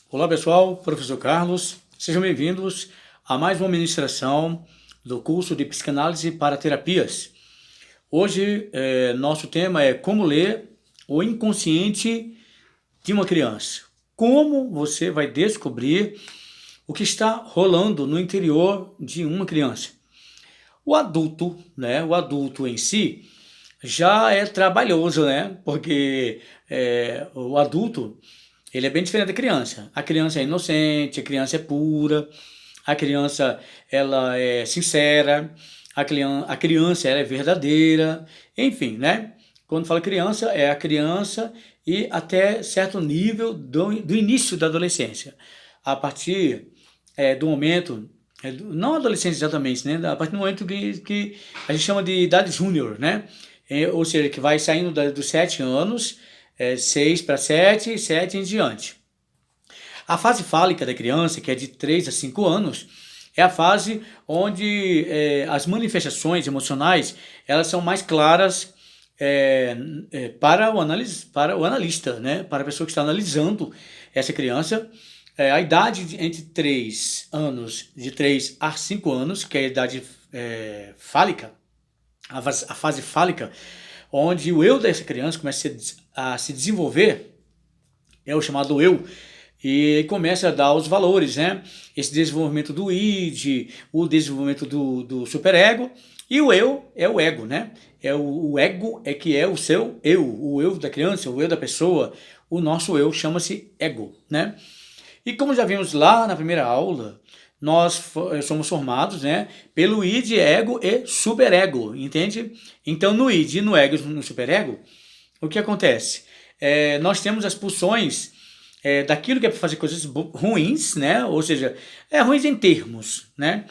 Olá pessoal, professor Carlos, sejam bem-vindos a mais uma ministração do curso de Psicanálise para Terapias. Hoje, nosso tema é como ler o inconsciente de uma criança. Como você vai descobrir o que está rolando no interior de uma criança. O adulto, né, o adulto em si, já é trabalhoso, né, porque o adulto ele é bem diferente da criança. A criança é inocente, a criança é pura, a criança ela é sincera, a criança ela é verdadeira, enfim, né? Quando fala criança, é a criança e até certo nível do início da adolescência. A partir do momento, não adolescência exatamente, né? A partir do momento que a gente chama de idade júnior, né? Ou seja, que vai saindo dos 7 anos, 6 para 7, 7 em diante. A fase fálica da criança, que é de 3 a 5 anos, é a fase onde as manifestações emocionais elas são mais claras para o analista, né? Para a pessoa que está analisando essa criança. A idade entre 3 anos, de 3 a 5 anos, que é a idade fálica, a fase fálica, onde o eu dessa criança começa a se desenvolver, é o chamado eu, e começa a dar os valores, né? Esse desenvolvimento do id, o desenvolvimento do superego, e o eu é o ego, né? O ego que é o seu eu, o eu da criança, o eu da pessoa, o nosso eu chama-se ego, né? E como já vimos lá na primeira aula, nós somos formados, né, pelo id, ego e superego, entende? Então no id, no ego e no superego, o que acontece? Nós temos as pulsões daquilo que é para fazer coisas ruins, né? Ou seja, ruins em termos, né?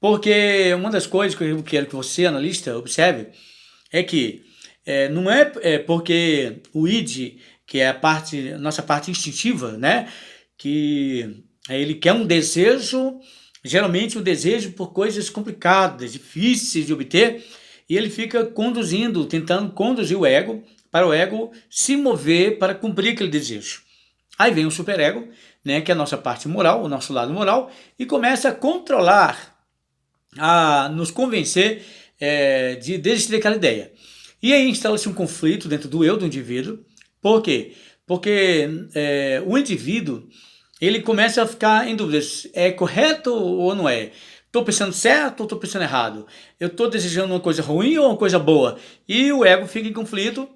Porque uma das coisas que eu quero que você, analista, observe, é que não é porque o id, que é nossa parte instintiva, né? Que ele quer um desejo, geralmente o desejo por coisas complicadas, difíceis de obter, e ele fica tentando conduzir o ego, para o ego se mover para cumprir aquele desejo. Aí vem o superego, né, que é a nossa parte moral, o nosso lado moral, e começa a controlar, a nos convencer de desistir daquela ideia. E aí instala-se um conflito dentro do eu do indivíduo. Por quê? Porque o indivíduo ele começa a ficar em dúvidas, é correto ou não é? Estou pensando certo ou estou pensando errado? Eu estou desejando uma coisa ruim ou uma coisa boa? E o ego fica em conflito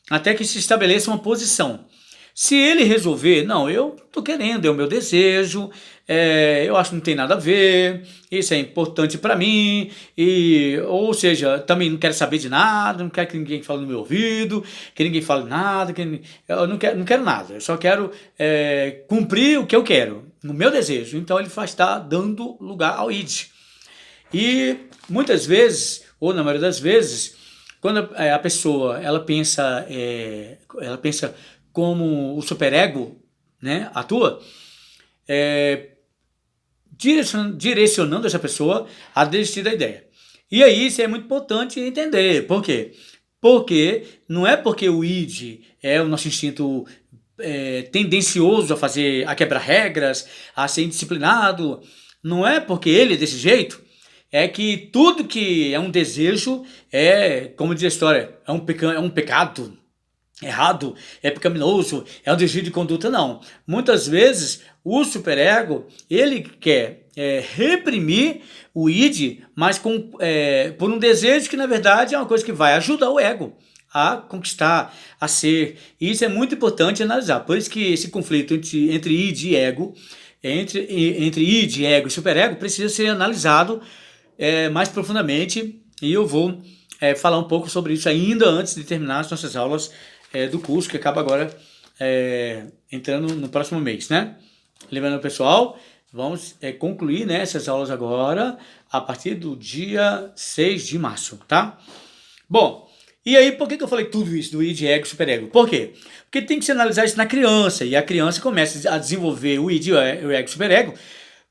até que se estabeleça uma posição. Se ele resolver, não, eu estou querendo, é o meu desejo, eu acho que não tem nada a ver, isso é importante para mim, ou seja, também não quero saber de nada, não quero que ninguém fale no meu ouvido, que ninguém fale nada, eu não quero nada, eu só quero cumprir o que eu quero, no meu desejo. Então ele está dando lugar ao id. E muitas vezes, ou na maioria das vezes, quando a pessoa ela pensa como o superego, né, atua, direcionando essa pessoa a desistir da ideia. E aí isso é muito importante entender. Por quê? Porque não é porque o id é o nosso instinto tendencioso a quebrar regras, a ser indisciplinado, não é porque ele é desse jeito, é que tudo que é um desejo como diz a história, é um pecado errado, é pecaminoso, é um desvio de conduta, não. Muitas vezes o superego ele quer reprimir o id, mas por um desejo que na verdade é uma coisa que vai ajudar o ego a conquistar, a ser. E isso é muito importante analisar. Por isso que esse conflito entre id e ego, entre id, ego e superego, precisa ser analisado mais profundamente. E eu vou falar um pouco sobre isso ainda antes de terminar as nossas aulas do curso, que acaba agora entrando no próximo mês, né? Lembrando, pessoal, vamos concluir, né, essas aulas agora a partir do dia 6 de março, tá? Bom, e aí por que eu falei tudo isso do id, ego e superego? Por quê? Porque tem que se analisar isso na criança, e a criança começa a desenvolver o id, o ego e o superego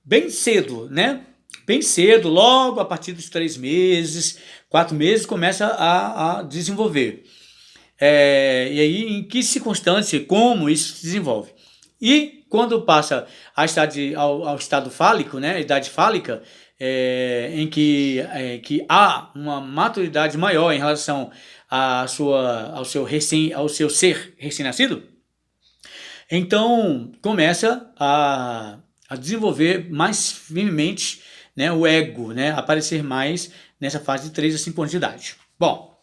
bem cedo, né? Bem cedo, logo a partir dos 3 meses, 4 meses, começa a desenvolver. E aí, em que circunstância, como isso se desenvolve? E quando passa ao estado fálico, né, idade fálica, que há uma maturidade maior em relação ao seu ser recém-nascido, então começa a desenvolver mais firmemente, né, o ego, né, aparecer mais nessa fase de 3 a 5 anos de idade. Bom,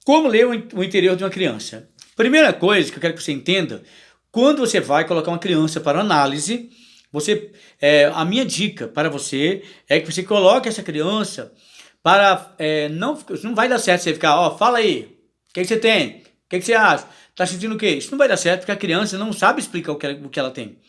como ler o interior de uma criança? Primeira coisa que eu quero que você entenda, quando você vai colocar uma criança para análise, a minha dica para você é que você coloque essa criança para... não vai dar certo você ficar, fala aí, o que você tem? O que você acha? Tá sentindo o quê? Isso não vai dar certo porque a criança não sabe explicar o que ela tem.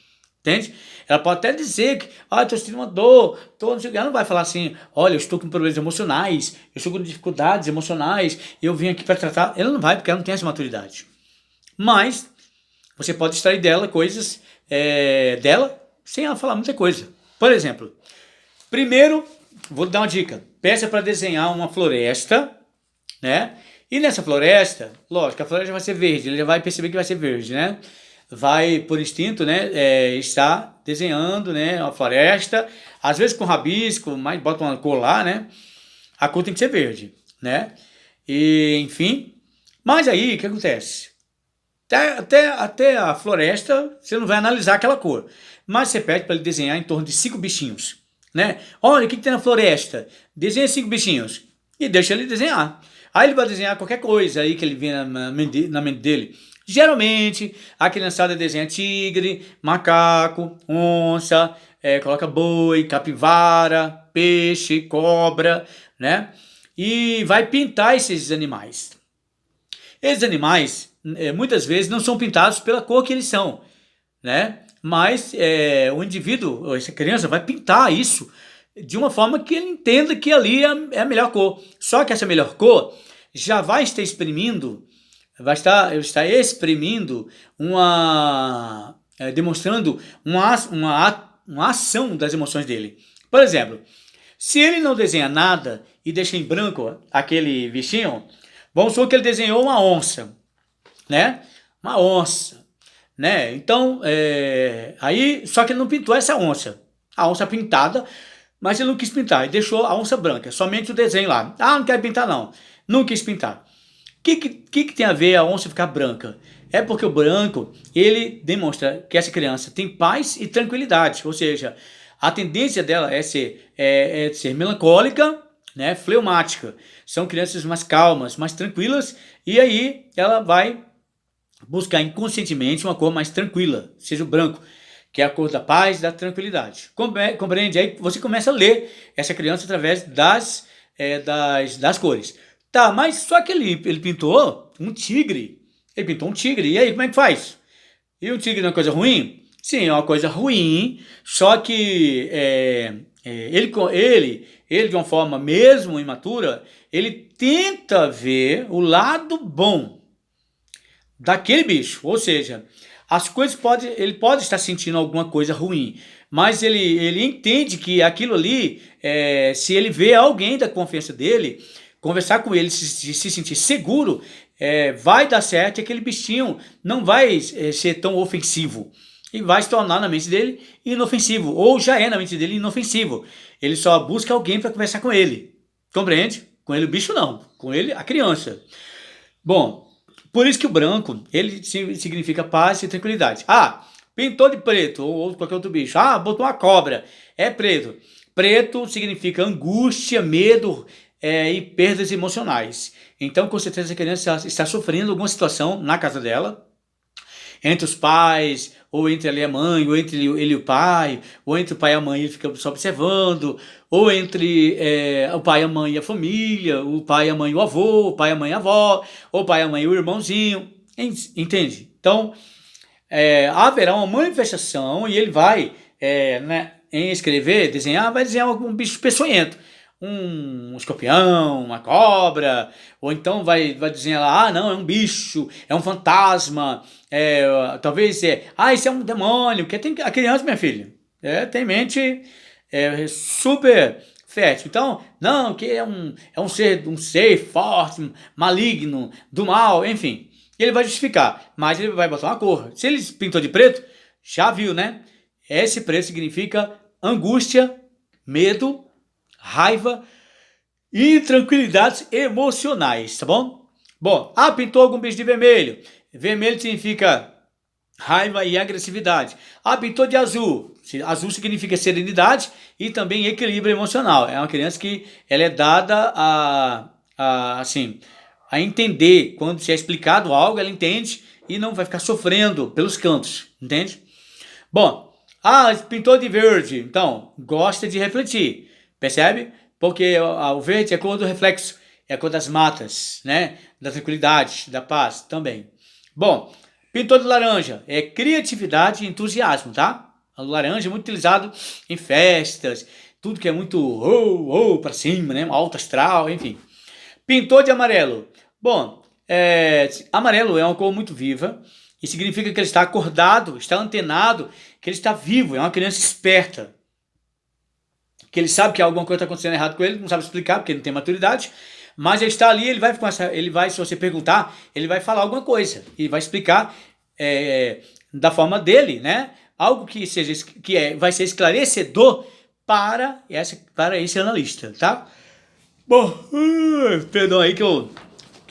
Entende? Ela pode até dizer que, estou sentindo uma dor, ela não vai falar assim, olha, eu estou com problemas emocionais, eu estou com dificuldades emocionais, eu vim aqui para tratar. Ela não vai, porque ela não tem essa maturidade. Mas, você pode extrair dela coisas, dela, sem ela falar muita coisa. Por exemplo, primeiro, vou dar uma dica, peça para desenhar uma floresta, né? E nessa floresta, lógico, a floresta vai ser verde, ele já vai perceber que vai ser verde, né? Vai, por instinto, né, estar desenhando, né, a floresta, às vezes com rabisco, mas bota uma cor lá, né? A cor tem que ser verde, né? E, enfim, mas aí, o que acontece? Até a floresta, você não vai analisar aquela cor, mas você pede para ele desenhar em torno de 5 bichinhos, né? Olha, o que tem na floresta? Desenha 5 bichinhos e deixa ele desenhar. Aí ele vai desenhar qualquer coisa aí que ele vê na mente dele. Geralmente, a criançada desenha tigre, macaco, onça, coloca boi, capivara, peixe, cobra, né? E vai pintar esses animais. Esses animais, muitas vezes, não são pintados pela cor que eles são, né? Mas o indivíduo, essa criança, vai pintar isso de uma forma que ele entenda que ali é a melhor cor. Só que essa melhor cor já vai estar exprimindo, demonstrando uma ação das emoções dele. Por exemplo, se ele não desenha nada e deixa em branco aquele bichinho, vamos supor que ele desenhou uma onça, né? Uma onça, né? Então, aí, só que ele não pintou essa onça. A onça pintada, mas ele não quis pintar, ele deixou a onça branca, somente o desenho lá. Não quero pintar não, não quis pintar. O que tem a ver a onça ficar branca? É porque o branco, ele demonstra que essa criança tem paz e tranquilidade, ou seja, a tendência dela é ser melancólica, né, fleumática. São crianças mais calmas, mais tranquilas, e aí ela vai buscar inconscientemente uma cor mais tranquila, seja o branco, que é a cor da paz e da tranquilidade. Compreende? Aí você começa a ler essa criança através das cores. Tá, mas só que ele pintou um tigre. Ele pintou um tigre. E aí, como é que faz? E o tigre não é uma coisa ruim? Sim, é uma coisa ruim, só que ele de uma forma mesmo imatura, ele tenta ver o lado bom daquele bicho. Ou seja, ele pode estar sentindo alguma coisa ruim, mas ele entende que aquilo ali, se ele vê alguém da confiança dele, conversar com ele, se sentir seguro, vai dar certo e aquele bichinho não vai ser tão ofensivo. E vai se tornar na mente dele inofensivo, ou já é na mente dele inofensivo. Ele só busca alguém para conversar com ele. Compreende? Com ele o bicho não, com ele a criança. Bom, por isso que o branco, ele significa paz e tranquilidade. Pintou de preto, ou qualquer outro bicho. Botou uma cobra, é preto. Preto significa angústia, medo e perdas emocionais. Então, com certeza, a criança está sofrendo alguma situação na casa dela, entre os pais, ou entre ali a mãe, ou entre ele e o pai, ou entre o pai e a mãe, ele fica só observando, ou entre o pai, a mãe e a família, o pai, a mãe e o avô, o pai, a mãe e a avó, ou o pai, a mãe e o irmãozinho, entende? Então, haverá uma manifestação e ele vai, em escrever, desenhar, vai desenhar algum bicho peçonhento, um escorpião, uma cobra, ou então vai desenhar lá, não, é um bicho, é um fantasma, talvez isso é um demônio, porque a criança, minha filha, tem mente super fértil. Então, não, que é um ser forte, maligno, do mal, enfim. ele vai justificar, mas ele vai botar uma cor. Se ele pintou de preto, já viu, né? Esse preto significa angústia, medo, raiva e intranquilidades emocionais, tá bom? Bom, pintou algum bicho de vermelho. Vermelho significa raiva e agressividade. Pintou de azul. Azul significa serenidade e também equilíbrio emocional. É uma criança que ela é dada assim, a entender. Quando se é explicado algo, ela entende e não vai ficar sofrendo pelos cantos, entende? Bom, pintou de verde, então gosta de refletir, percebe? Porque o verde é a cor do reflexo, é a cor das matas, né? Da tranquilidade, da paz também. Bom, pintor de laranja é criatividade e entusiasmo, tá? O laranja é muito utilizado em festas, tudo que é muito para cima, né? Alto astral, enfim. Pintor de amarelo. Bom, amarelo é uma cor muito viva e significa que ele está acordado, está antenado, que ele está vivo, é uma criança esperta. Que ele sabe que alguma coisa está acontecendo errado com ele, não sabe explicar porque ele não tem maturidade, mas ele está ali, ele vai, se você perguntar, ele vai falar alguma coisa e vai explicar da forma dele, né? Algo que vai ser esclarecedor para esse analista, tá? Bom, perdão aí que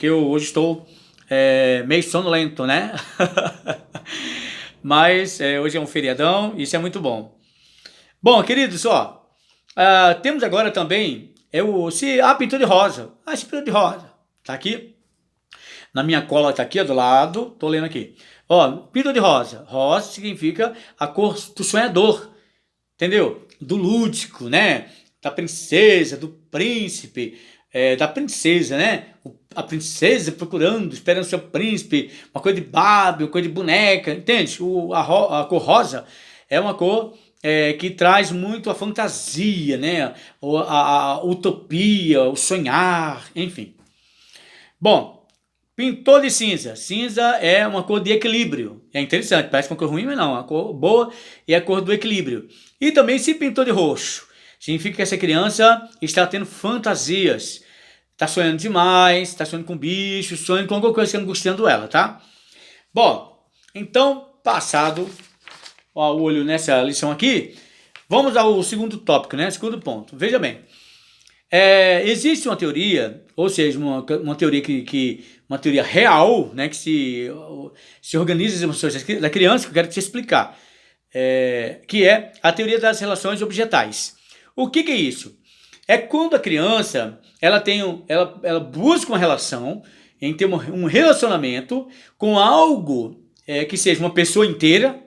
eu hoje estou meio sonolento, né? Mas hoje é um feriadão, isso é muito bom. Bom, queridos, temos agora também pintura de rosa. Esse pintura de rosa tá aqui. Na minha cola tá aqui, do lado. Tô lendo aqui. Pintura de rosa. Rosa significa a cor do sonhador. Entendeu? Do lúdico, né? Da princesa, do príncipe, da princesa, né? A princesa procurando, esperando seu príncipe, uma coisa de Barbie, uma coisa de boneca, entende? A cor rosa é uma cor que traz muito a fantasia, né? A utopia, o sonhar, enfim. Bom, pintor de cinza. Cinza é uma cor de equilíbrio. É interessante, parece uma cor ruim, mas não. A cor boa é a cor do equilíbrio. E também se pintou de roxo. Significa que essa criança está tendo fantasias. Está sonhando demais, está sonhando com bichos, sonhando com alguma coisa que está angustiando ela, tá? Bom, então, passado o olho nessa lição aqui, vamos ao segundo tópico, né? Segundo ponto. Veja bem. Existe uma teoria, ou seja, uma teoria uma teoria real, né, que se organiza as emoções da criança, que eu quero te explicar, que é a teoria das relações objetais. O que é isso? É quando a criança ela busca uma relação, em ter um relacionamento com algo que seja uma pessoa inteira,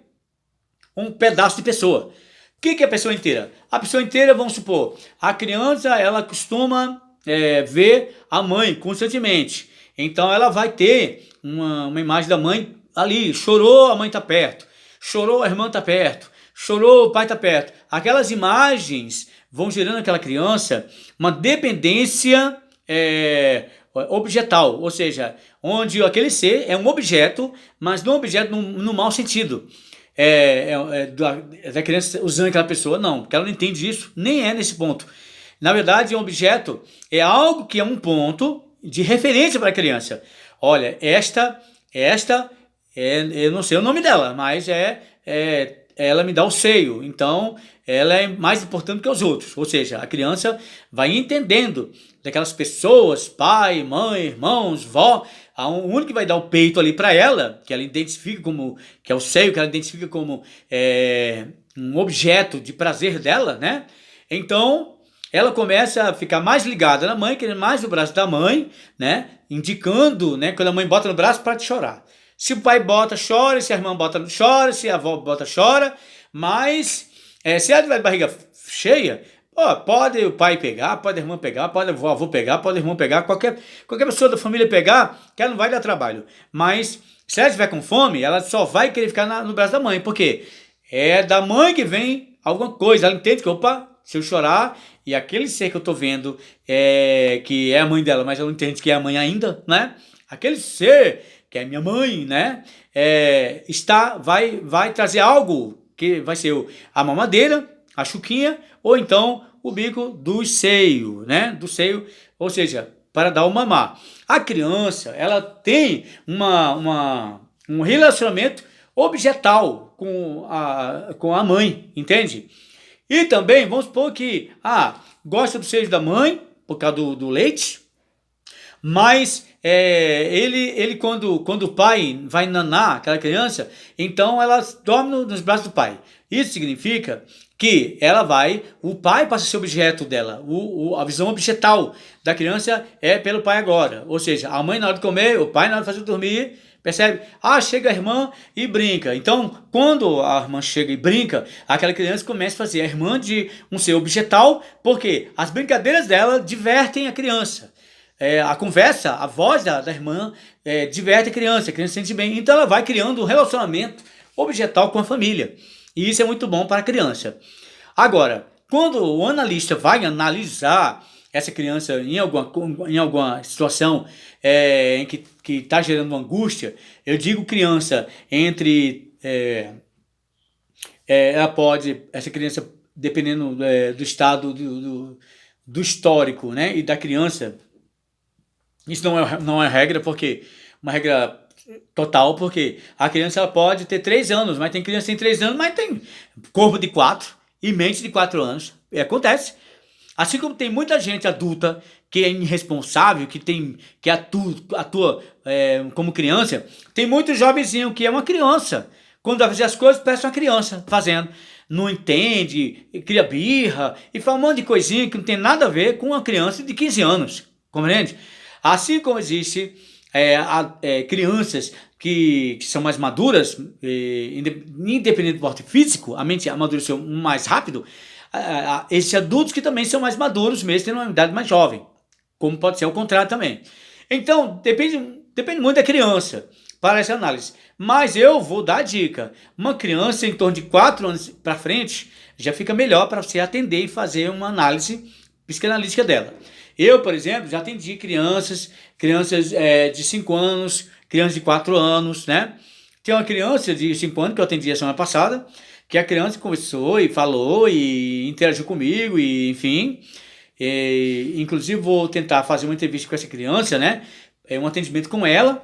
um pedaço de pessoa. O que é a pessoa inteira? A pessoa inteira, vamos supor, a criança ela costuma ver a mãe constantemente. Então ela vai ter uma imagem da mãe ali. Chorou, a mãe está perto. Chorou, a irmã está perto. Chorou, o pai está perto. Aquelas imagens vão gerando naquela criança uma dependência objetal. Ou seja, onde aquele ser é um objeto, mas não um objeto no mau sentido. Da criança usando aquela pessoa, não, porque ela não entende isso, nem é nesse ponto. Na verdade, um objeto é algo que é um ponto de referência para a criança. Olha, esta eu não sei o nome dela, mas ela me dá o seio, então ela é mais importante que os outros. Ou seja, a criança vai entendendo daquelas pessoas, pai, mãe, irmãos, vó. O único que vai dar o peito ali para ela, que ela identifica como, que é o seio, que ela identifica como um objeto de prazer dela, né? Então, ela começa a ficar mais ligada na mãe, querendo mais o braço da mãe, né? Indicando, né? Quando a mãe bota no braço, para de chorar. Se o pai bota, chora. Se a irmã bota, chora. Se a avó bota, chora. Mas, se ela tiver de barriga cheia, pode o pai pegar, pode a irmã pegar, pode o avô pegar, pode o irmão pegar, qualquer pessoa da família pegar, que ela não vai dar trabalho. Mas, se ela estiver com fome, ela só vai querer ficar no braço da mãe. Por quê? É da mãe que vem alguma coisa. Ela entende que, se eu chorar, e aquele ser que eu tô vendo que é a mãe dela, mas ela não entende que é a mãe ainda, né? Aquele ser que é minha mãe, né? Vai trazer algo que vai ser a mamadeira, a chuquinha, ou então o bico do seio, né? Do seio, ou seja, para dar o mamar. A criança, ela tem um relacionamento objetal com a mãe, entende? E também, vamos supor que, gosta do seio da mãe, por causa do leite, mas ele quando o pai vai nanar aquela criança, então ela dorme nos braços do pai. Isso significa que o pai passa a ser objeto dela, a visão objetal da criança é pelo pai agora, ou seja, a mãe na hora de comer, o pai na hora de fazer dormir, percebe? Chega a irmã e brinca. Então, quando a irmã chega e brinca, aquela criança começa a fazer a irmã de um ser objetal, porque as brincadeiras dela divertem a criança. A conversa, a voz da irmã diverte a criança se sente bem. Então ela vai criando um relacionamento objetal com a família. E isso é muito bom para a criança. Agora, quando o analista vai analisar essa criança em alguma situação em que está gerando uma angústia, eu digo criança entre... essa criança, dependendo do estado do histórico, né, e da criança, isso não é regra, porque uma regra total, porque a criança ela pode ter 3 anos, mas tem criança que tem 3 anos, mas tem corpo de 4 e mente de 4 anos. Acontece. Assim como tem muita gente adulta que é irresponsável, que atua como criança, tem muito jovenzinho que é uma criança. Quando vai fazer as coisas, parece uma criança fazendo. Não entende, cria birra e faz um monte de coisinha que não tem nada a ver com uma criança de 15 anos. Compreende? Assim como existe crianças que são mais maduras, independente do porte físico, a mente amadureceu mais rápido, esses adultos que também são mais maduros, mesmo tendo uma idade mais jovem, como pode ser o contrário também. Então, depende muito da criança para essa análise. Mas eu vou dar a dica, uma criança em torno de 4 anos para frente, já fica melhor para você atender e fazer uma análise psicanalítica dela. Eu, por exemplo, já atendi crianças de 5 anos, crianças de 4 anos, né? Tem uma criança de 5 anos que eu atendi a semana passada, que a criança conversou e falou e interagiu comigo, e enfim. Inclusive vou tentar fazer uma entrevista com essa criança, né? Um atendimento com ela,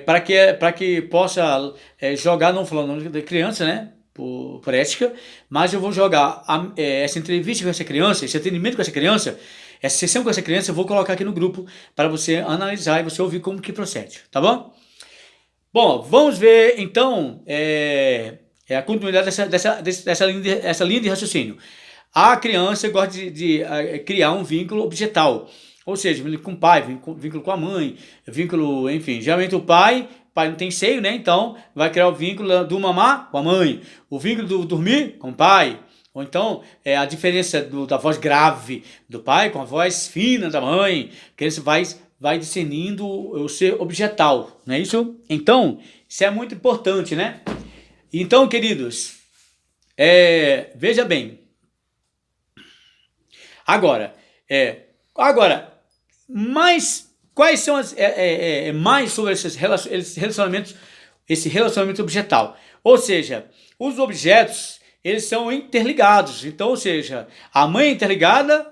para que possa jogar, não falando o nome da criança, né? Por ética, mas eu vou jogar essa entrevista com essa criança, esse atendimento com essa criança, essa sessão com essa criança, eu vou colocar aqui no grupo para você analisar e você ouvir como que procede, tá bom? Bom, vamos ver então a continuidade dessa linha de raciocínio. A criança gosta de criar um vínculo objetal, ou seja, vínculo com o pai, vínculo com a mãe, vínculo, enfim, geralmente o pai não tem seio, né? Então vai criar o vínculo do mamar com a mãe, o vínculo do dormir com o pai, ou então a diferença da voz grave do pai com a voz fina da mãe, que ele vai discernindo o ser objetal, não é isso? Então, isso é muito importante, né? Então, queridos, veja bem. Agora, mas quais são mais sobre esses relacionamentos, esse relacionamento objetal? Ou seja, os objetos, eles são interligados. Então, ou seja, a mãe é interligada,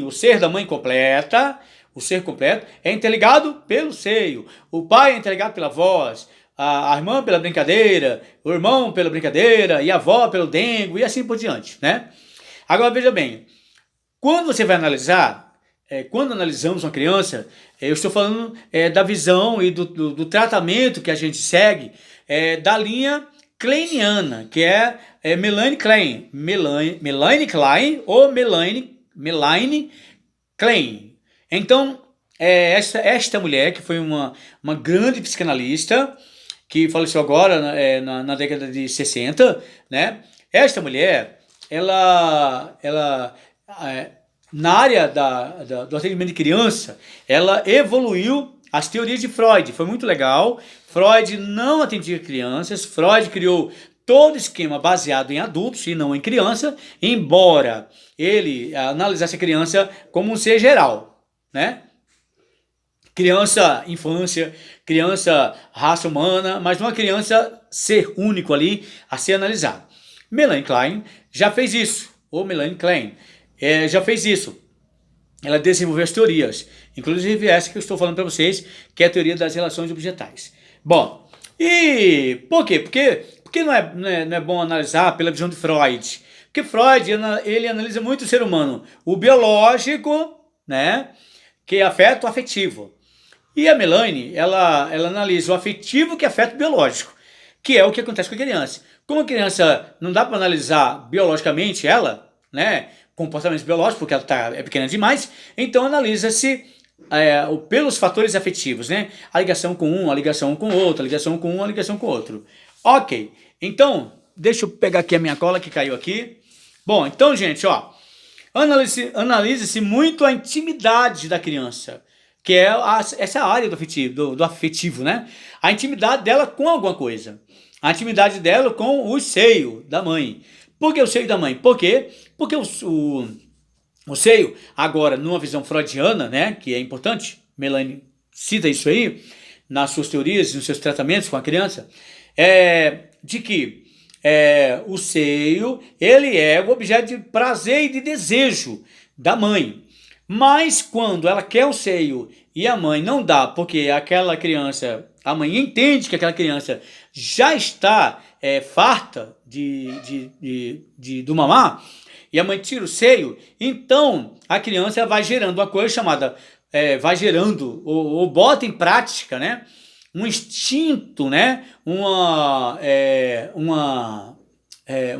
o ser da mãe completa, o ser completo é interligado pelo seio. O pai é interligado pela voz, a irmã pela brincadeira, o irmão pela brincadeira, e a avó pelo dengo, e assim por diante, né? Agora, veja bem, quando você vai analisar, quando analisamos uma criança, eu estou falando da visão e do tratamento que a gente segue da linha kleiniana, que é Melanie Klein. Melanie Klein ou Melanie Klein. Então, esta mulher, que foi uma grande psicanalista, que faleceu agora na década de 60, né? Esta mulher, ela na área do atendimento de criança, ela evoluiu as teorias de Freud. Foi muito legal. Freud não atendia crianças. Freud criou todo esquema baseado em adultos e não em criança, embora ele analisasse a criança como um ser geral, né? Criança, infância, criança, raça humana, mas não uma criança ser único ali a ser analisado. Melanie Klein já fez isso, ou Melanie Klein já fez isso. ela desenvolveu as teorias, inclusive essa que eu estou falando para vocês, que é a teoria das relações objetais. Bom, e por quê? Porque não é bom analisar pela visão de Freud? Porque Freud, ele analisa muito o ser humano, o biológico, né, que afeta o afetivo. E a Melanie, ela analisa o afetivo que afeta o biológico, que é o que acontece com a criança. Como a criança não dá para analisar biologicamente ela, né, comportamentos biológicos, porque ela é pequena demais, então analisa-se pelos fatores afetivos, né? A ligação com um, a ligação com o outro, a ligação com um, a ligação com o outro. Ok, então, deixa eu pegar aqui a minha cola que caiu aqui. Bom, então, gente, ó, analise-se muito a intimidade da criança, que é essa área do afetivo, né? A intimidade dela com alguma coisa. A intimidade dela com o seio da mãe. Por que o seio da mãe? Por quê? Porque o seio, agora, numa visão freudiana, né, que é importante, Melanie cita isso aí, nas suas teorias, nos seus tratamentos com a criança, de que o seio, ele é o objeto de prazer e de desejo da mãe. Mas quando ela quer o seio e a mãe não dá, porque aquela criança, a mãe entende que aquela criança já está farta do mamar, e a mãe tira o seio, então a criança vai gerando uma coisa chamada, vai gerando, ou bota em prática, né, um instinto, né, um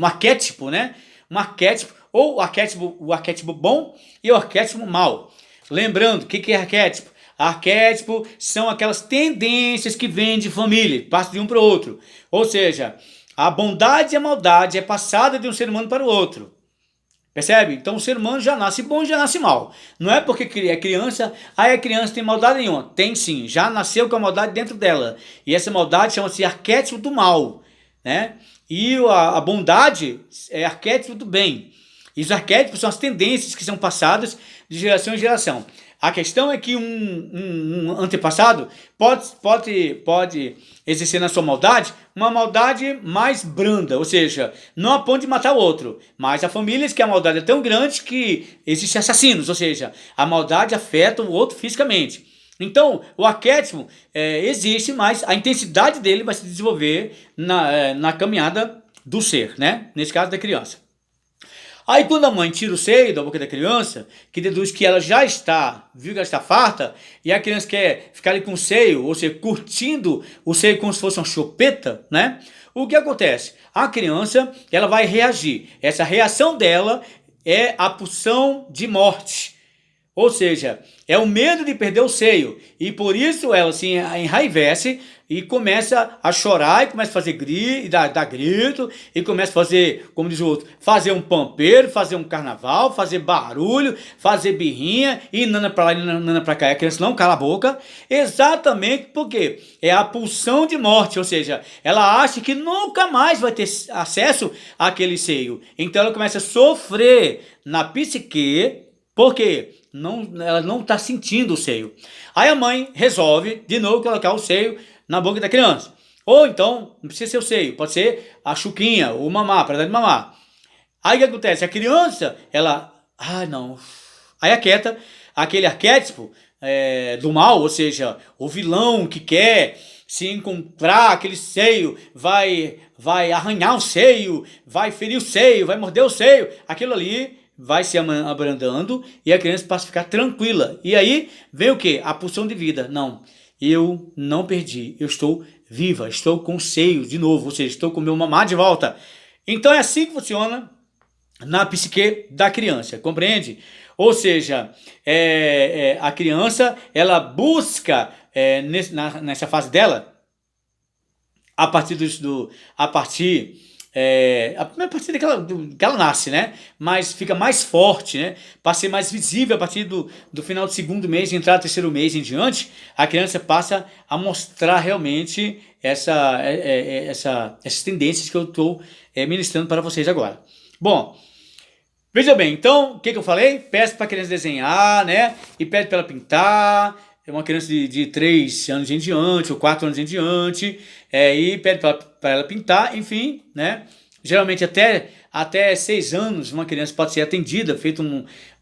arquétipo, né, um arquétipo, ou o arquétipo bom e o arquétipo mau. Lembrando, o que é arquétipo? Arquétipo são aquelas tendências que vêm de família, passam de um para o outro. Ou seja, a bondade e a maldade é passada de um ser humano para o outro. Percebe? Então o ser humano já nasce bom e já nasce mal. Não é porque é criança, a criança tem maldade nenhuma. Tem sim, já nasceu com a maldade dentro dela. E essa maldade chama-se arquétipo do mal, né? E a bondade é arquétipo do bem. E os arquétipos são as tendências que são passadas de geração em geração. A questão é que um antepassado pode exercer na sua maldade uma maldade mais branda, ou seja, não a ponto de matar o outro, mas há famílias que a maldade é tão grande que existem assassinos, ou seja, a maldade afeta o outro fisicamente. Então, o arquétipo existe, mas a intensidade dele vai se desenvolver na caminhada do ser, né? Nesse caso da criança. Aí quando a mãe tira o seio da boca da criança, que deduz que ela já está, viu que ela está farta, e a criança quer ficar ali com o seio, ou seja, curtindo o seio como se fosse uma chupeta, né? O que acontece? A criança, ela vai reagir. Essa reação dela é a pulsão de morte. Ou seja, é o medo de perder o seio. E por isso ela se enraivece e começa a chorar, e começa a fazer grito, dar grito, e começa a fazer, como diz o outro, fazer um pampeiro, fazer um carnaval, fazer barulho, fazer birrinha, e nana pra lá e nana pra cá. E a criança não cala a boca, exatamente porque é a pulsão de morte, ou seja, ela acha que nunca mais vai ter acesso àquele seio. Então ela começa a sofrer na psique, porque ela não está sentindo o seio. Aí a mãe resolve de novo colocar o seio na boca da criança. Ou então, não precisa ser o seio, pode ser a chuquinha, o mamar, para dar de mamar. Aí o que acontece? A criança, ela, não. Aí aquieta aquele arquétipo do mal, ou seja, o vilão que quer se encontrar aquele seio, vai arranhar o seio, vai ferir o seio, vai morder o seio. Aquilo ali vai se abrandando e a criança passa a ficar tranquila. E aí vem o quê? A pulsão de vida. Não, eu não perdi, eu estou viva, estou com o seio de novo, ou seja, estou com o meu mamar de volta. Então é assim que funciona na psique da criança, compreende? Ou seja, a criança, ela busca, nessa fase dela, a partir a primeira partida que ela nasce, né? Mas fica mais forte, né? Para ser mais visível a partir do final do segundo mês, entrar no terceiro mês em diante, a criança passa a mostrar realmente essas tendências que eu estou ministrando para vocês agora. Bom, veja bem, então, o que eu falei? Peço para a criança desenhar, né? E pede para ela pintar. É uma criança de 3 anos em diante, ou 4 anos em diante, e pede para ela pintar, enfim, né? Geralmente até 6 anos uma criança pode ser atendida, feita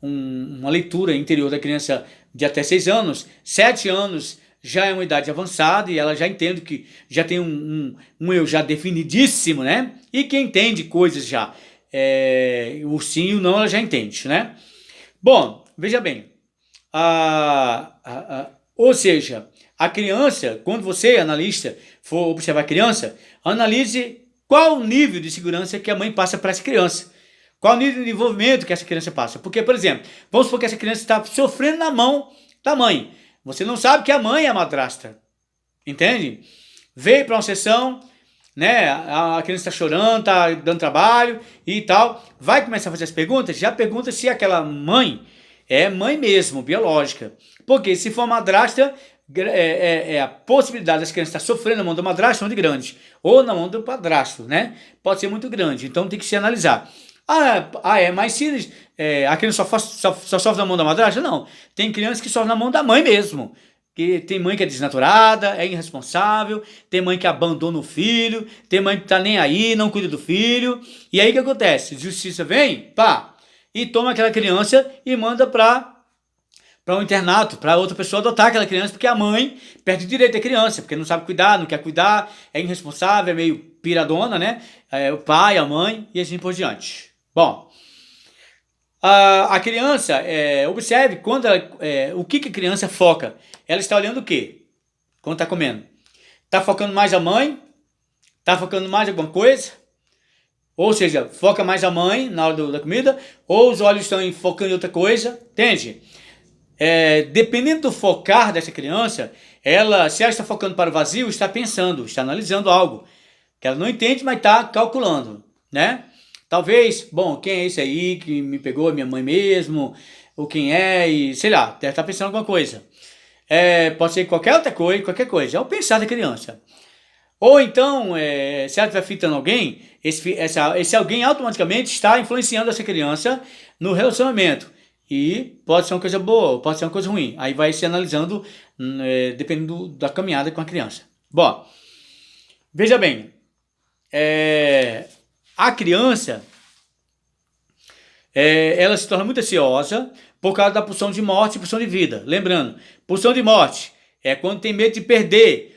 uma leitura interior da criança de até 6 anos. 7 anos já é uma idade avançada e ela já entende que já tem um eu já definidíssimo, né? E quem entende coisas já, o sim e o não, ela já entende, né? Bom, veja bem, ou seja, a criança, quando você, analista, for observar a criança, analise qual o nível de segurança que a mãe passa para essa criança. Qual o nível de envolvimento que essa criança passa. Porque, por exemplo, vamos supor que essa criança está sofrendo na mão da mãe. Você não sabe que a mãe é a madrasta. Entende? Veio para uma sessão, né? A criança está chorando, está dando trabalho e tal. Vai começar a fazer as perguntas? Já pergunta se aquela mãe é mãe mesmo, biológica. Porque se for madrasta, a possibilidade das crianças estar sofrendo na mão da madrasta é muito grande. Ou na mão do padrasto, né? Pode ser muito grande. Então tem que se analisar. Mas se a criança só sofre na mão da madrasta? Não. Tem crianças que sofrem na mão da mãe mesmo. Que tem mãe que é desnaturada, é irresponsável, tem mãe que abandona o filho, tem mãe que tá nem aí, não cuida do filho. E aí o que acontece? Justiça vem, pá, e toma aquela criança e manda para um internato, para outra pessoa adotar aquela criança, porque a mãe perde o direito da criança, porque não sabe cuidar, não quer cuidar, é irresponsável, é meio piradona, né? O pai, a mãe e assim por diante. Bom, a criança, observe quando o que a criança foca. Ela está olhando o quê? Quando está comendo. Está focando mais a mãe? Está focando mais em alguma coisa? Ou seja, foca mais a mãe na hora da comida? Ou os olhos estão focando em outra coisa? Entende? Dependendo do focar dessa criança, se ela está focando para o vazio, está pensando, está analisando algo que ela não entende, mas está calculando, né? Talvez, bom, quem é esse aí que me pegou? Minha mãe mesmo? Ou quem é? E sei lá, deve estar pensando alguma coisa. Pode ser qualquer coisa. É o pensar da criança. Ou então, se ela estiver fitando alguém, esse alguém automaticamente está influenciando essa criança no relacionamento. E pode ser uma coisa boa, ou pode ser uma coisa ruim. Aí vai se analisando, dependendo da caminhada com a criança. Bom, veja bem, a criança, ela se torna muito ansiosa por causa da pulsão de morte e pulsão de vida. Lembrando, pulsão de morte é quando tem medo de perder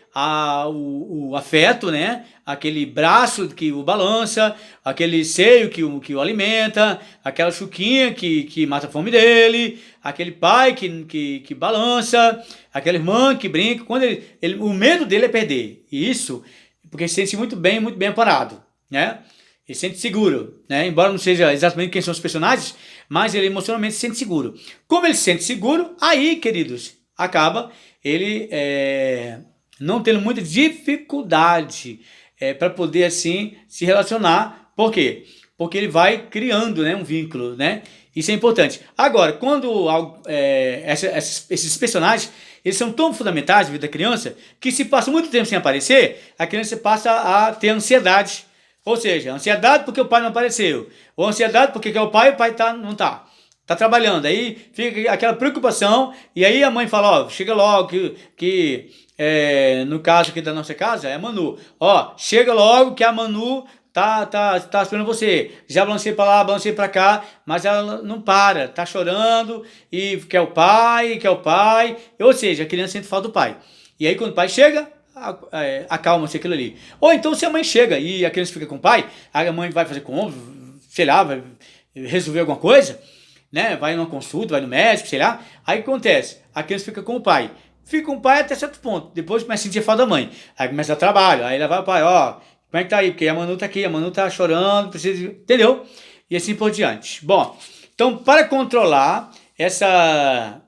o afeto, né? Aquele braço que o balança, aquele seio que o alimenta, aquela chuquinha que mata a fome dele, aquele pai que balança, aquela irmã que brinca. Quando o medo dele é perder. E isso porque ele se sente muito bem amparado, né? Ele se sente seguro, né? Embora não seja exatamente quem são os personagens, mas ele emocionalmente se sente seguro. Como ele se sente seguro, aí, queridos, acaba ele não tendo muita dificuldade para poder, assim, se relacionar. Por quê? Porque ele vai criando, né, um vínculo, né? Isso é importante. Agora, quando esses personagens, eles são tão fundamentais na vida da criança, que se passa muito tempo sem aparecer, a criança passa a ter ansiedade. Ou seja, ansiedade porque o pai não apareceu. Ou ansiedade porque é o pai não tá. Tá trabalhando. Aí fica aquela preocupação. E aí a mãe fala, chega logo que no caso aqui da nossa casa, é a Manu. Chega logo que a Manu tá esperando você. Já balancei pra lá, balancei pra cá, mas ela não para. Tá chorando e quer o pai. Ou seja, a criança sente falta do pai. E aí quando o pai chega, acalma-se aquilo ali. Ou então se a mãe chega e a criança fica com o pai, a mãe vai fazer compra, sei lá, vai resolver alguma coisa, né? Vai numa consulta, vai no médico, sei lá. Aí o que acontece? A criança fica com o pai. Fica com o pai até certo ponto. Depois começa a sentir falta da mãe. Aí começa o trabalho. Aí ela vai ao pai, como é que tá aí? Porque a Manu tá aqui, a Manu tá chorando, precisa, entendeu? E assim por diante. Bom, então para controlar essa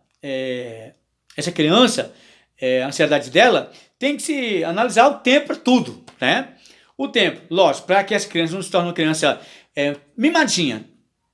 criança, a ansiedade dela, tem que se analisar o tempo para tudo, né? O tempo, lógico, para que essa criança não se torne uma criança mimadinha,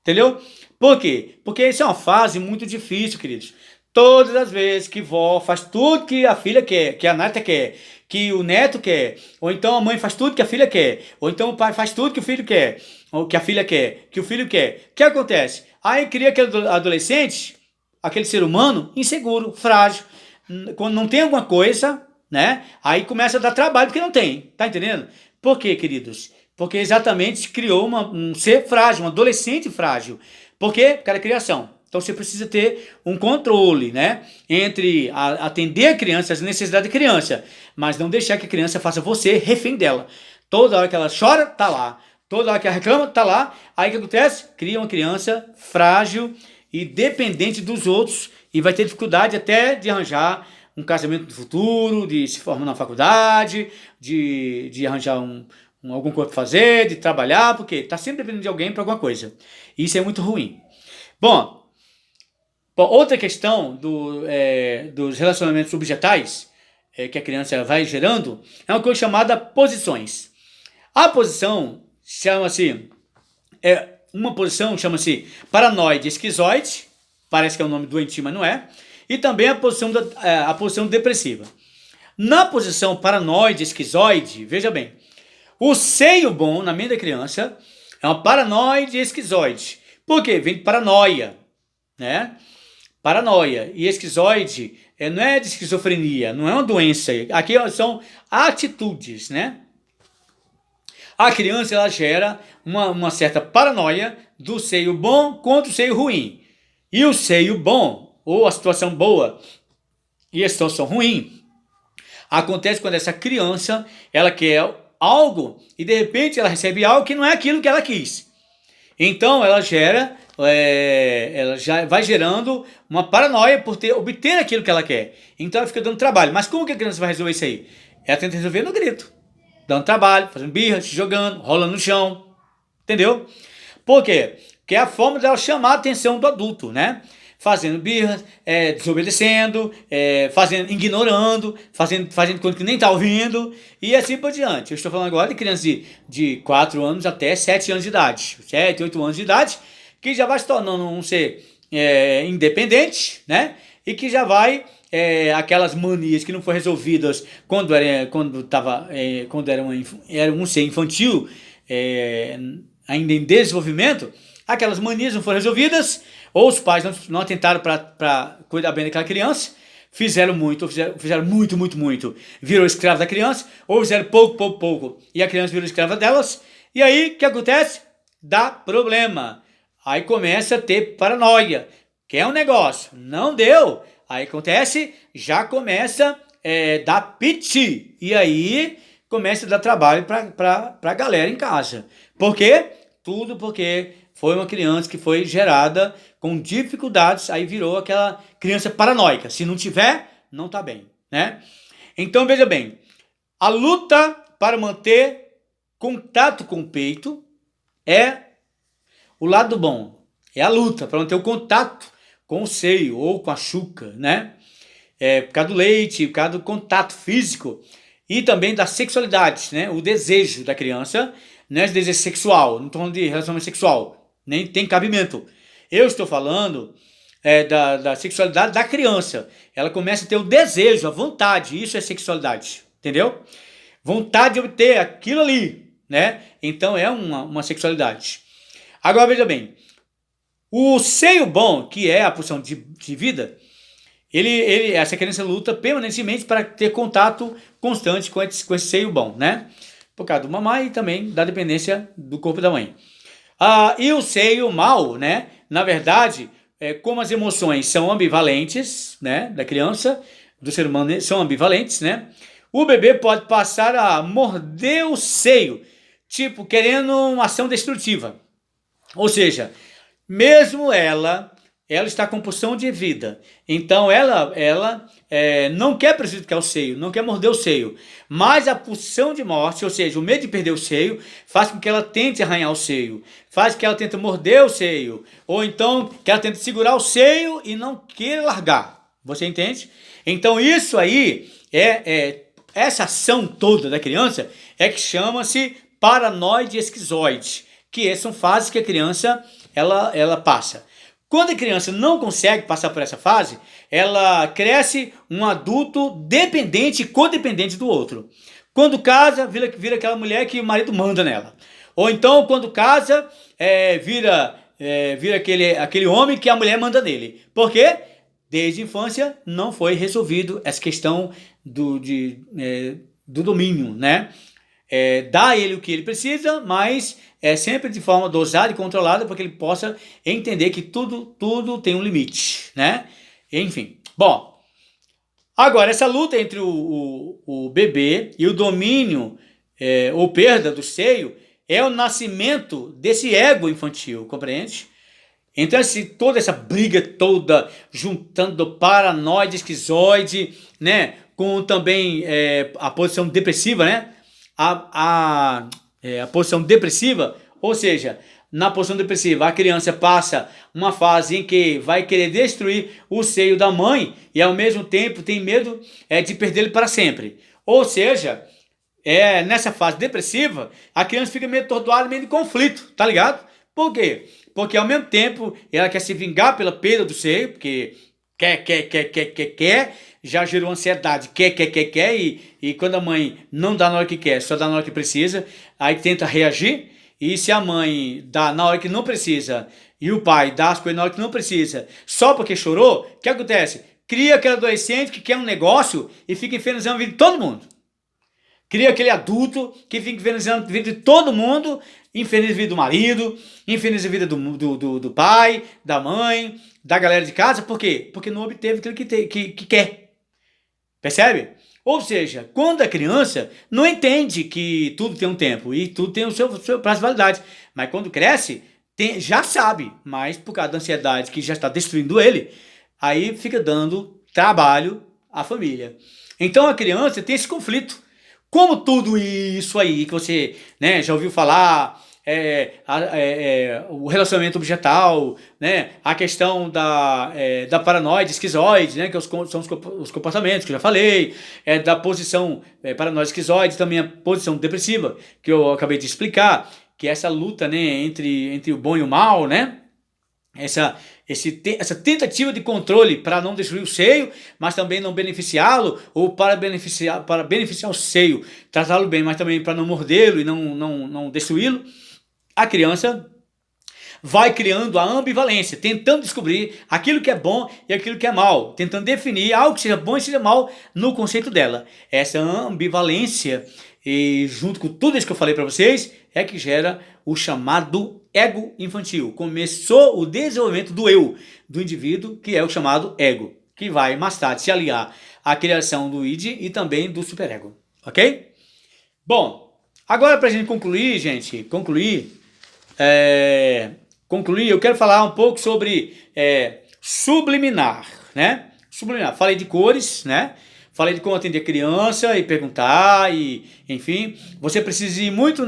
entendeu? Por quê? Porque isso é uma fase muito difícil, queridos. Todas as vezes que vó faz tudo que a filha quer, que a neta quer, que o neto quer, ou então a mãe faz tudo que a filha quer, ou então o pai faz tudo que o filho quer, ou que a filha quer, que o filho quer. O que acontece? Aí cria aquele adolescente, aquele ser humano inseguro, frágil, quando não tem alguma coisa, né? Aí começa a dar trabalho porque não tem, tá entendendo? Por quê, queridos? Porque exatamente criou um ser frágil, um adolescente frágil. Por quê? Por causa da criação. Então você precisa ter um controle, né? Entre atender a criança, as necessidades da criança, mas não deixar que a criança faça você refém dela. Toda hora que ela chora, tá lá. Toda hora que ela reclama, tá lá. Aí o que acontece? Cria uma criança frágil e dependente dos outros e vai ter dificuldade até de arranjar um casamento no futuro, de se formar na faculdade, de arranjar alguma coisa para fazer, de trabalhar, porque está sempre dependendo de alguém para alguma coisa. Isso é muito ruim. Bom, outra questão dos relacionamentos objetais que a criança vai gerando é uma coisa chamada posições. A posição chama-se, uma posição chama-se paranoide esquizoide, parece que é um nome doentio, mas não é, e também a posição depressiva. Na posição paranoide esquizoide, veja bem, o seio bom na mente da criança é uma paranoide esquizoide. Por quê? Vem de paranoia, né? Paranoia e esquizoide não é de esquizofrenia, não é uma doença. Aqui são atitudes, né? A criança ela gera uma certa paranoia do seio bom contra o seio ruim. E o seio bom, ou a situação boa e a situação ruim, acontece quando essa criança ela quer algo e de repente ela recebe algo que não é aquilo que ela quis. Então ela já vai gerando uma paranoia por obter aquilo que ela quer. Então ela fica dando trabalho. Mas como que a criança vai resolver isso aí? Ela tenta resolver no grito, dando trabalho, fazendo birra, se jogando, rolando no chão. Entendeu? Por quê? Porque é a forma dela chamar a atenção do adulto, né? Fazendo birra, desobedecendo, ignorando, fazendo coisa que nem está ouvindo, e assim por diante. Eu estou falando agora de crianças de 4 anos até 7 anos de idade, 7, 8 anos de idade, que já vai se tornando um ser independente, né? E que já vai, aquelas manias que não foram resolvidas quando era um ser infantil, ainda em desenvolvimento, aquelas manias não foram resolvidas, ou os pais não atentaram para cuidar bem daquela criança, fizeram muito, virou escravo da criança, ou fizeram pouco, e a criança virou escrava delas, e aí o que acontece? Dá problema. Aí começa a ter paranoia, quer um negócio, não deu, aí acontece, já começa a dar piti, e aí começa a dar trabalho para a galera em casa. Por quê? Tudo porque foi uma criança que foi gerada com dificuldades, aí virou aquela criança paranoica. Se não tiver, não está bem, né? Então, veja bem, a luta para manter contato com o peito é o lado bom. É a luta para manter o contato com o seio ou com a chuca, né? Por causa do leite, por causa do contato físico e também da sexualidade, né? O desejo da criança, não é desejo sexual, não estou falando de relacionamento sexual, nem tem cabimento. Eu estou falando da sexualidade da criança. Ela começa a ter o desejo, a vontade, isso é sexualidade, entendeu? Vontade de obter aquilo ali, né? Então é uma sexualidade. Agora veja bem, o seio bom, que é a pulsão de vida, essa criança luta permanentemente para ter contato constante com esse seio bom, né? Por causa do mamãe e também da dependência do corpo da mãe. E o seio mau, né? Na verdade, como as emoções são ambivalentes, né? Da criança, do ser humano são ambivalentes, né? O bebê pode passar a morder o seio, tipo, querendo uma ação destrutiva. Ou seja, mesmo ela está com pulsão de vida. Então ela não quer prejudicar o seio, não quer morder o seio. Mas a pulsão de morte, ou seja, o medo de perder o seio, faz com que ela tente arranhar o seio. Faz com que ela tente morder o seio. Ou então que ela tente segurar o seio e não queira largar. Você entende? Então isso aí, essa ação toda da criança é que chama-se paranoide esquizoide. Que são fases que a criança ela passa. Quando a criança não consegue passar por essa fase, ela cresce um adulto dependente e codependente do outro. Quando casa, vira aquela mulher que o marido manda nela. Ou então, quando casa, vira aquele homem que a mulher manda nele. Por quê? Desde a infância não foi resolvido essa questão do domínio, né? dá a ele o que ele precisa, mas é sempre de forma dosada e controlada para que ele possa entender que tudo tem um limite, né? Enfim, bom, agora essa luta entre o bebê e o domínio ou perda do seio é o nascimento desse ego infantil, compreende? Então, toda essa briga toda, juntando paranoide, esquizoide, né, com também a posição depressiva, né, a posição depressiva, ou seja, na posição depressiva, a criança passa uma fase em que vai querer destruir o seio da mãe e, ao mesmo tempo, tem medo de perder ele para sempre. Ou seja, nessa fase depressiva, a criança fica meio atordoada, meio de conflito, tá ligado? Por quê? Porque ao mesmo tempo ela quer se vingar pela perda do seio, porque quer, já gerou ansiedade, quer, e quando a mãe não dá na hora que quer, só dá na hora que precisa, aí tenta reagir, e se a mãe dá na hora que não precisa, e o pai dá as coisas na hora que não precisa, só porque chorou, o que acontece? Cria aquele adolescente que quer um negócio e fica infernizando a vida de todo mundo. Cria aquele adulto que fica infernizando a vida de todo mundo, infeliz a vida do marido, infeliz a vida do pai, da mãe, da galera de casa. Por quê? Porque não obteve aquilo que quer. Percebe? Ou seja, quando a criança não entende que tudo tem um tempo e tudo tem o seu prazo de validade. Mas quando cresce, já sabe, mas por causa da ansiedade que já está destruindo ele, aí fica dando trabalho à família. Então a criança tem esse conflito. Como tudo isso aí que você, né, já ouviu falar, o relacionamento objetal, né, a questão da paranoide esquizoide, né, que são os comportamentos que eu já falei, da posição paranoide esquizoide, também a posição depressiva, que eu acabei de explicar, que é essa luta, né, entre o bom e o mal, né? Essa tentativa de controle para não destruir o seio, mas também não beneficiá-lo, ou para beneficiar o seio, tratá-lo bem, mas também para não mordê-lo e não destruí-lo, a criança vai criando a ambivalência, tentando descobrir aquilo que é bom e aquilo que é mal, tentando definir algo que seja bom e seja mal no conceito dela. Essa ambivalência, e junto com tudo isso que eu falei para vocês, é que gera o chamado ego infantil. Começou o desenvolvimento do eu, do indivíduo, que é o chamado ego, que vai mais tarde se aliar à criação do id e também do superego, ok? Bom, agora para a gente concluir, eu quero falar um pouco sobre subliminar, né? Subliminar, falei de cores, né? Falei de como atender criança e perguntar, e enfim, você precisa ir muito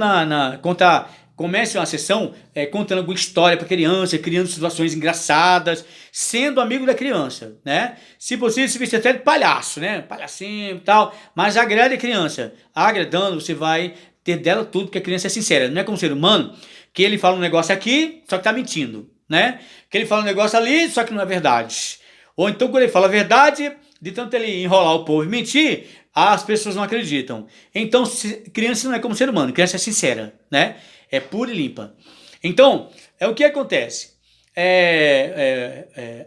comece uma sessão contando alguma história para a criança, criando situações engraçadas, sendo amigo da criança, né? Se possível, se vestir até de palhaço, né? Palhacinho e tal, mas agrade a criança. Agradando, você vai ter dela tudo, porque a criança é sincera. Não é como um ser humano, que ele fala um negócio aqui, só que tá mentindo, né? Que ele fala um negócio ali, só que não é verdade. Ou então, quando ele fala a verdade, de tanto ele enrolar o povo e mentir, as pessoas não acreditam. Então, criança não é como ser humano, criança é sincera, né? É pura e limpa. Então, o que acontece?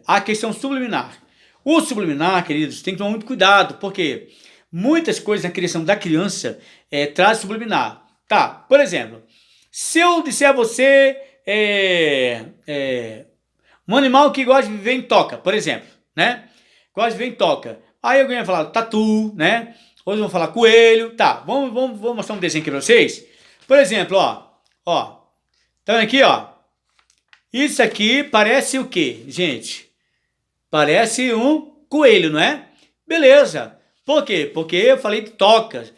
A questão subliminar. O subliminar, queridos, tem que tomar muito cuidado, porque muitas coisas na criação da criança traz subliminar. Tá, por exemplo, se eu disser a você um animal que gosta de viver em toca, por exemplo, né? Gosta de viver em toca. Aí alguém vai falar tatu, né? Outros vão falar coelho. Tá, vamos mostrar um desenho aqui pra vocês. Por exemplo, ó. Tá vendo aqui, ó? Isso aqui parece o quê, gente? Parece um coelho, não é? Beleza. Por quê? Porque eu falei de tocas.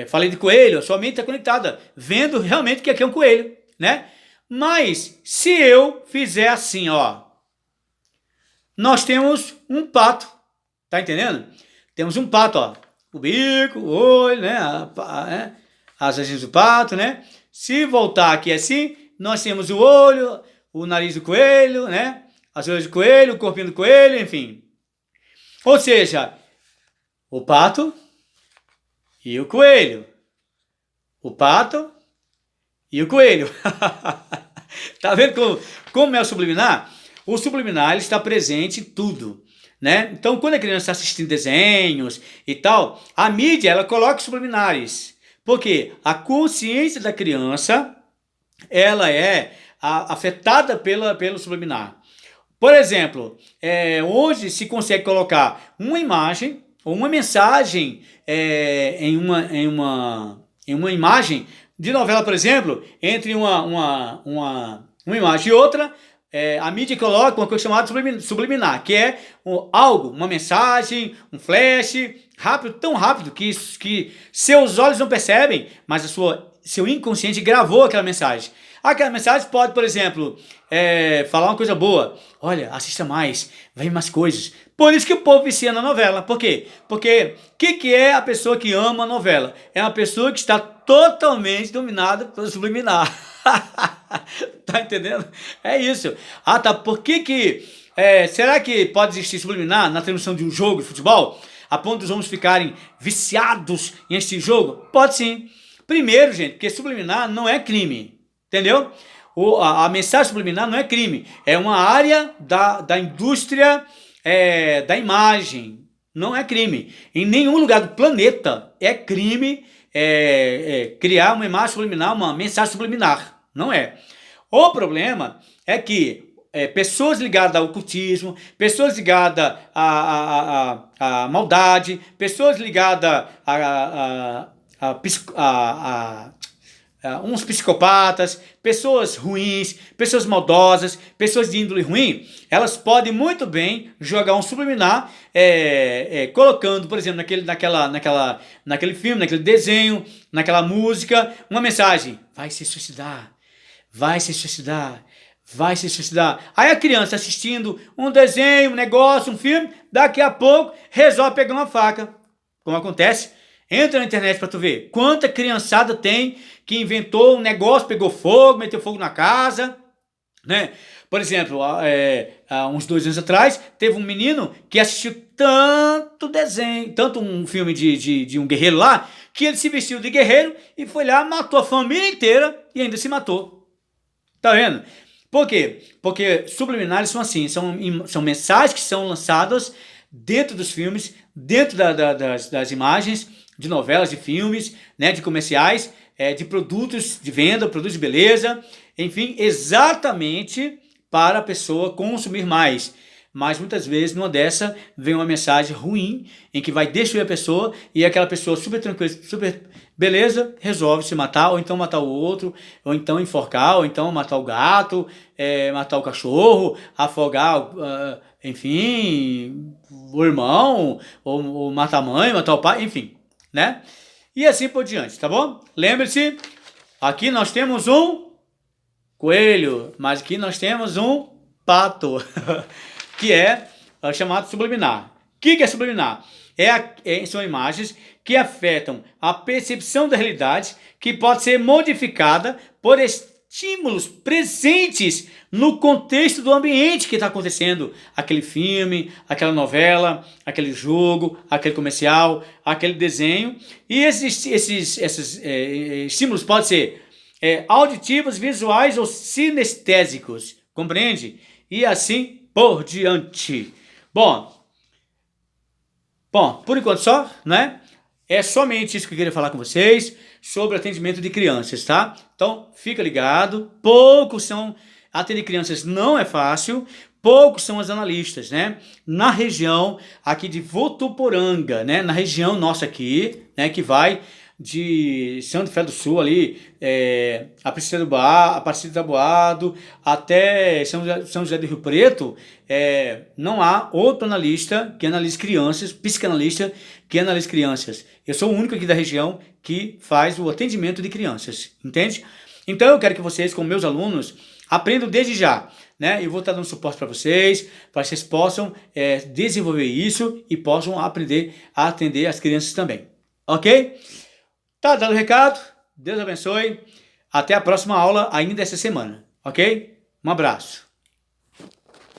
Falei de coelho, a sua mente está conectada, vendo realmente que aqui é um coelho, né? Mas se eu fizer assim, ó, nós temos um pato, tá entendendo? Temos um pato, ó, o bico, o olho, né? As asinhas do pato, né? Se voltar aqui assim, nós temos o olho, o nariz do coelho, né? As orelhas do coelho, o corpinho do coelho, enfim. Ou seja, o pato e o coelho. O pato e o coelho. Tá vendo como é o subliminar? O subliminar ele está presente em tudo, né? Então, quando a criança está assistindo desenhos e tal, a mídia ela coloca subliminares. Porque a consciência da criança, ela é afetada pelo subliminar. Por exemplo, hoje se consegue colocar uma imagem ou uma mensagem em uma imagem de novela, por exemplo, entre uma imagem e outra, a mídia coloca uma coisa chamada subliminar, que é algo, uma mensagem, um flash, rápido, tão rápido que seus olhos não percebem, mas seu inconsciente gravou aquela mensagem. Aquela mensagem pode, por exemplo, falar uma coisa boa. Olha, assista mais, vem mais coisas. Por isso que o povo vicia na novela. Por quê? Porque o que é a pessoa que ama a novela? É uma pessoa que está totalmente dominada pelo subliminar. Tá entendendo? É isso. Ah, tá. Por que será que pode existir subliminar na transmissão de um jogo de futebol? A ponto dos homens ficarem viciados em assistir jogo? Pode sim. Primeiro, gente, porque subliminar não é crime. Entendeu? A mensagem subliminar não é crime. É uma área da indústria da imagem. Não é crime. Em nenhum lugar do planeta é crime criar uma imagem subliminar, uma mensagem subliminar. Não é. O problema é que pessoas ligadas ao ocultismo, pessoas ligadas à maldade, pessoas ligadas uns psicopatas, pessoas ruins, pessoas maldosas, pessoas de índole ruim, elas podem muito bem jogar um subliminar, colocando, por exemplo, naquele filme, naquele desenho, naquela música, uma mensagem: vai se suicidar, vai se suicidar, vai se suicidar. Aí a criança assistindo um desenho, um negócio, um filme, daqui a pouco resolve pegar uma faca, como acontece. Entra na internet para tu ver quanta criançada tem que inventou um negócio, pegou fogo, meteu fogo na casa, né? Por exemplo, há uns 2 anos atrás, teve um menino que assistiu tanto desenho, tanto um filme de um guerreiro lá, que ele se vestiu de guerreiro e foi lá, matou a família inteira e ainda se matou. Tá vendo? Por quê? Porque subliminares são assim, são mensagens que são lançadas dentro dos filmes, dentro das imagens, de novelas, de filmes, né, de comerciais, de produtos de venda, produtos de beleza, enfim, exatamente para a pessoa consumir mais. Mas muitas vezes, numa dessa, vem uma mensagem ruim, em que vai destruir a pessoa, e aquela pessoa super tranquila, super beleza, resolve se matar, ou então matar o outro, ou então enforcar, ou então matar o gato, matar o cachorro, afogar, enfim, o irmão, ou matar a mãe, matar o pai, enfim, né? E assim por diante, tá bom? Lembre-se, aqui nós temos um coelho, mas aqui nós temos um pato, que é chamado subliminar. O que é subliminar? São imagens que afetam a percepção da realidade, que pode ser modificada por estímulos presentes no contexto do ambiente que está acontecendo. Aquele filme, aquela novela, aquele jogo, aquele comercial, aquele desenho. E esses estímulos podem ser auditivos, visuais ou sinestésicos. Compreende? E assim por diante. Bom, por enquanto só, né? É somente isso que eu queria falar com vocês sobre atendimento de crianças, tá? Então, fica ligado. Atender crianças não é fácil. Poucos são os analistas, né? Na região aqui de Votuporanga, né? Na região nossa aqui, né? Que vai de Santa Fé do Sul ali, Aparecida do Taboado, até São José do Rio Preto, não há outro analista que analise crianças, psicanalista que analise crianças. Eu sou o único aqui da região que faz o atendimento de crianças, entende? Então eu quero que vocês, como meus alunos, aprendam desde já, né? Eu vou estar dando suporte para vocês possam desenvolver isso e possam aprender a atender as crianças também, ok? Tá dado o recado, Deus abençoe, até a próxima aula ainda essa semana, ok? Um abraço.